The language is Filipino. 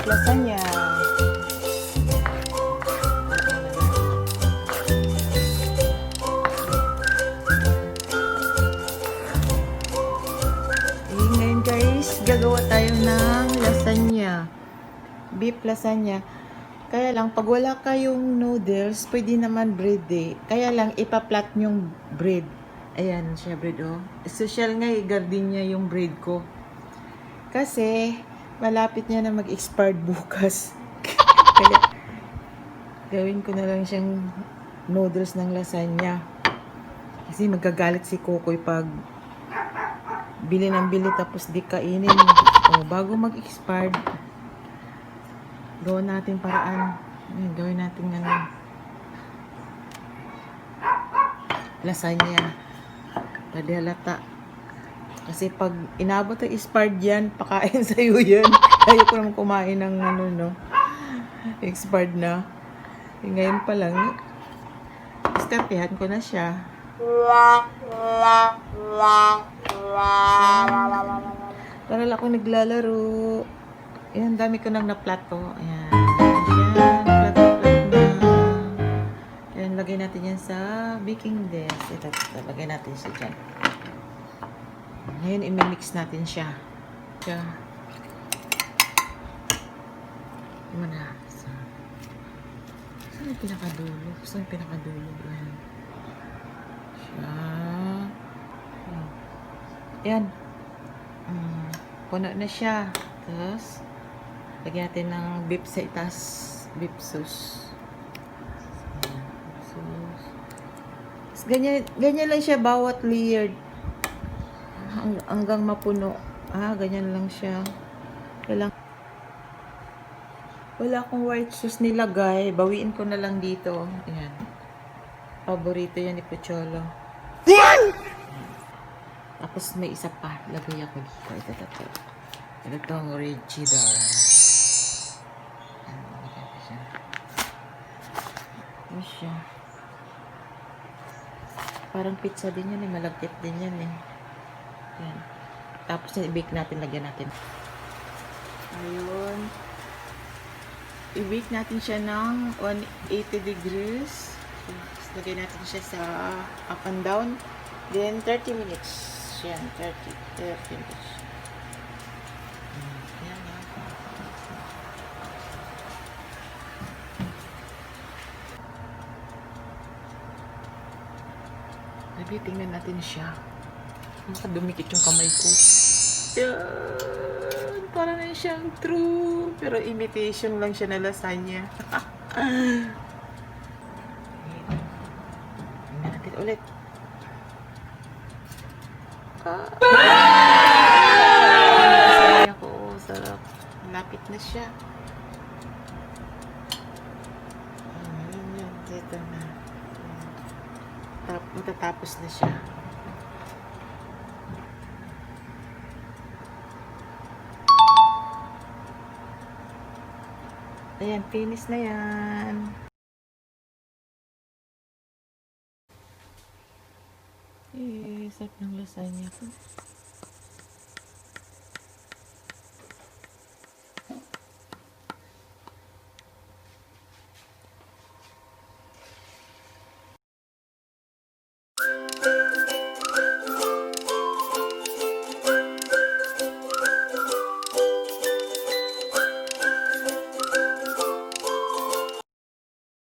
lasagna. Ngayon guys, gagawa tayo ng lasagna. Beef lasagna. Kaya lang, pag wala kayong noodles, pwede naman bread eh. Kaya lang, ipaplat yung bread. Ayan siya bread oh. Social nga gardenia yung bread ko. Kasi, malapit niya na mag-expired bukas. Kaya, gawin ko na lang siyang noodles ng lasagna. Kasi magagalit si Kokoy pag bili ng bili tapos di kainin. O, bago mag-expired, gawin natin paraan. Gawin natin lasagna. Padalata. Kasi pag inabot ang expired yan, pakain sa'yo yan. Ayaw ko naman kumain ng expired na. Ngayon pa lang, iskarpihan ko na siya. Taral ako naglalaro. Ayan, dami ko nang naplato. Ayan. Ayan, plat-plat na. Ayan, lagay natin yan sa baking dish. Ito, lagay natin siya dyan. Ngayon, imimix natin siya. Siya. Muna. Saan yung pinakadulo? Saan yung pinakadulo? Ayan. Siya. Ayan. Puno na siya. Tapos, lagyan natin ng beef sa itas. Beef sauce. Tapos, ganyan lang siya bawat layered. Hanggang mapuno. Ganyan lang siya. Wala akong white sauce nilagay. Bawiin ko na lang dito. Ayan. Paborito yan ni Pocholo. Tapos may isa pa. Lagay ako dito. Ito. Ito itong red cheddar. Ito siya. Parang pizza din yan eh. Malagkit din yan eh. Ayan. Tapos i-bake natin. Lagyan natin. Ayun. I-bake natin siya ng 180 degrees. Tapos lagyan natin siya sa up and down. Then 30 minutes. Yan, 30 minutes. Yan. Sabi, tingnan natin siya. Nakadumikit yung kamay ko. Yan. Para na siyang true. Pero imitation lang siya na lasagna. Tingnan natin ulit. Lasagna ko. Sarap. Lapit na siya. Yan. Dito na. Matatapos na siya. Ayan, finish na yan. Sarap ng lasagna ko.